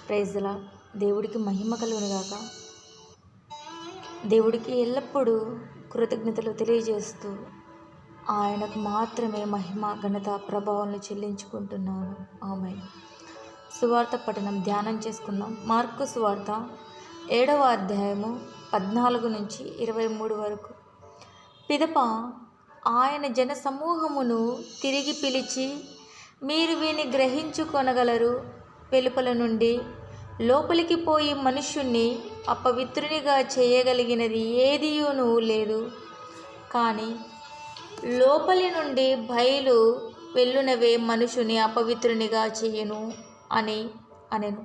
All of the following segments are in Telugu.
ప్రైజ్ లా దేవుడికి మహిమ కలుగునుగాక. దేవుడికి ఎల్లప్పుడూ కృతజ్ఞతలు తెలియజేస్తూ ఆయనకు మాత్రమే మహిమ ఘనత ప్రభావాలను చెల్లించుకుంటున్నాను. ఆమేన్. సువార్త పఠనం ధ్యానం చేసుకుందాం. మార్కు సువార్త 7వ అధ్యాయము 14 నుంచి 23 వరకు. పిదప ఆయన జన సమూహమును తిరిగి పిలిచి, మీరు వీని గ్రహించుకొనగలరు. వెలుపల నుండి లోపలికి పోయి మనుష్యుణ్ణి అపవిత్రునిగా చేయగలిగినది ఏదియూనూ లేదు, కానీ లోపలి నుండి బయలు వెళ్ళునవే మనుషుని అపవిత్రునిగా చేయును అనెను.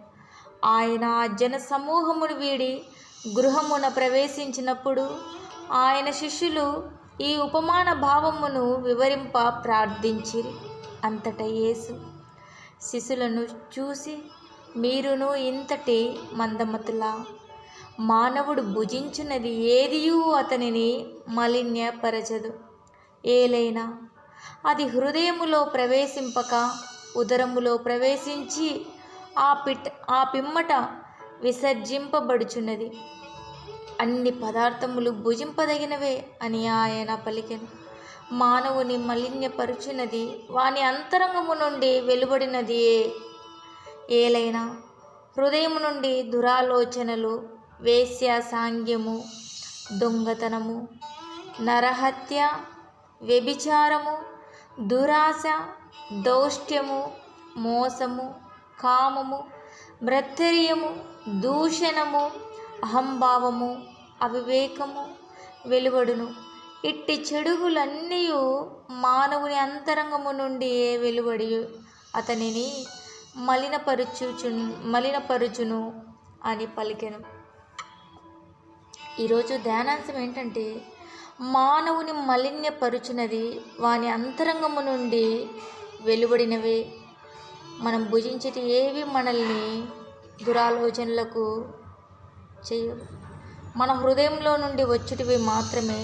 ఆయన జన సమూహమును వీడి గృహమున ప్రవేశించినప్పుడు ఆయన శిష్యులు ఈ ఉపమాన భావమును వివరింప ప్రార్థించిరి. అంతటా యేసు శిష్యులను చూసి, మీరును ఇంతటి మందమతులా? మానవుడు భుజించున్నది ఏదియూ అతనిని మలిన్యపరచదు. ఏలైనా అది హృదయములో ప్రవేశింపక ఉదరములో ప్రవేశించి ఆ పిమ్మట విసర్జింపబడుచున్నది. అన్ని పదార్థములు భుజింపదగినవే అని ఆయన పలికెను. మానవుని మలిన్యపరుచున్నది వాని అంతరంగము నుండి వెలువడినదియే. ఏలైనా హృదయము నుండి దురాలోచనలు, వేశ్య సాంగ్యము, దొంగతనము, నరహత్య, వ్యభిచారము, దురాశ, దౌష్ట్యము, మోసము, కామము, బ్రత్తర్యము, దూషణము, అహంభావము, అవివేకము వెలువడును. ఇట్టి చెడుగులన్నీ మానవుని అంతరంగము నుండి వెలువడి అతనిని మలినపరుచును అని పలికెను. ఈరోజు ధ్యానాంశం ఏంటంటే, మానవుని మలిన్యపరుచున్నది వాని అంతరంగము నుండి వెలువడినవే. మనం భుజించేటి ఏవి మనల్ని దురాలోచనలకు చేయవు. మన హృదయంలో నుండి వచ్చేటివి మాత్రమే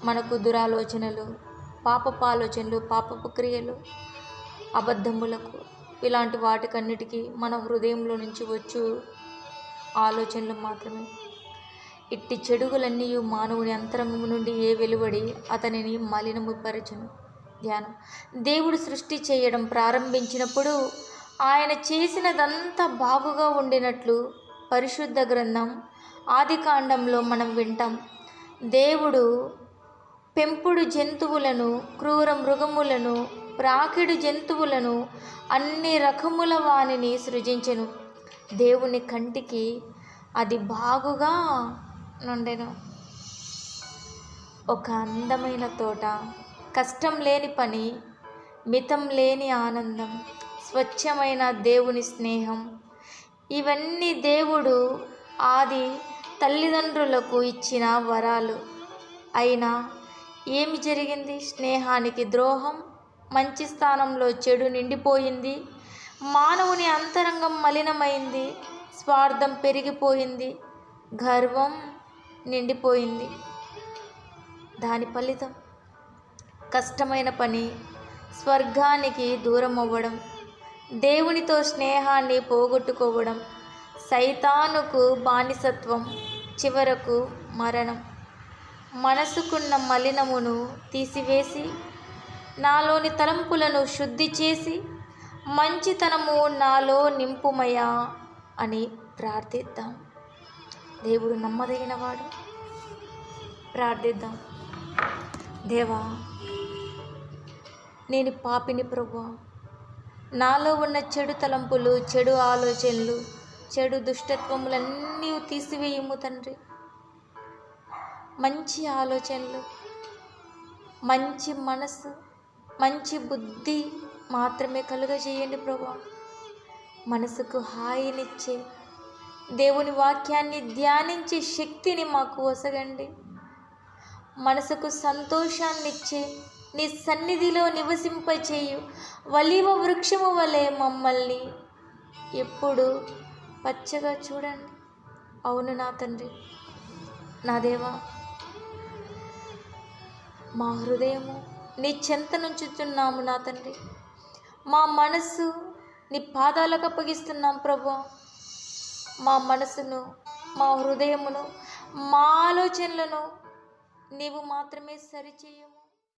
మనకు దురాలోచనలు, పాపపు ఆలోచనలు, పాపపు క్రియలు, అబద్ధములకు, ఇలాంటి వాటికన్నిటికీ మన హృదయంలో నుంచి వచ్చు ఆలోచనలు మాత్రమే. ఇట్టి చెడుగులన్నీ మానవుని అంతరంగము నుండి వెలువడి అతనిని మలినముపరచును. ధ్యానం. దేవుడు సృష్టి చేయడం ప్రారంభించినప్పుడు ఆయన చేసినదంతా బాగుగా ఉండినట్లు పరిశుద్ధ గ్రంథం ఆదికాండంలో మనం వింటాం. దేవుడు పెంపుడు జంతువులను, క్రూర మృగములను, ప్రాకిడు జంతువులను, అన్ని రకముల వానిని సృజించెను. దేవుని కంటికి అది బాగుగా నుండెను. ఒక అందమైన తోట, కష్టం లేని పని, మితం లేని ఆనందం, స్వచ్ఛమైన దేవుని స్నేహం, ఇవన్నీ దేవుడు ఆది తల్లిదండ్రులకు ఇచ్చిన వరాలు. అయినా ఏమి జరిగింది? స్నేహానికి ద్రోహం, మంచి స్థానంలో చెడు నిండిపోయింది. మానవుని అంతరంగం మలినమైంది, స్వార్థం పెరిగిపోయింది, గర్వం నిండిపోయింది. దాని ఫలితం కష్టమైన పని, స్వర్గానికి దూరం అవ్వడం, దేవునితో స్నేహాన్ని పోగొట్టుకోవడం, సైతానుకు బానిసత్వం, చివరకు మరణం. మనసుకున్న మలినమును తీసివేసి నాలోని తలంపులను శుద్ధి చేసి మంచితనము నాలో నింపుమయా అని ప్రార్థిద్దాం. దేవుడు నమ్మదగినవాడు. ప్రార్థిద్దాం. దేవా, నేను పాపిని ప్రభువా. నాలో ఉన్న చెడు తలంపులు, చెడు ఆలోచనలు, చెడు దుష్టత్వములన్నీ తీసివేయము తండ్రి. మంచి ఆలోచనలు, మంచి మనసు, మంచి బుద్ధి మాత్రమే కలుగజేయండి ప్రభువా. మనసుకు హాయినిచ్చే దేవుని వాక్యాన్ని ధ్యానించే శక్తిని మాకు వసగండి. మనసుకు సంతోషాన్నిచ్చే నీ సన్నిధిలో నివసింపచేయు ఒలీవ వృక్షము వలె మమ్మల్ని ఎప్పుడు పచ్చగా చూడండి. అవును నా తండ్రి, నా దేవా, మా హృదయము నీ చెంత నుంచుతున్నాము నా తండ్రి. మా మనస్సు నీ పాదాలకు అప్పగిస్తున్నాం ప్రభు. మా మనసును, మా హృదయమును, మా ఆలోచనలను నీవు మాత్రమే సరిచేయము.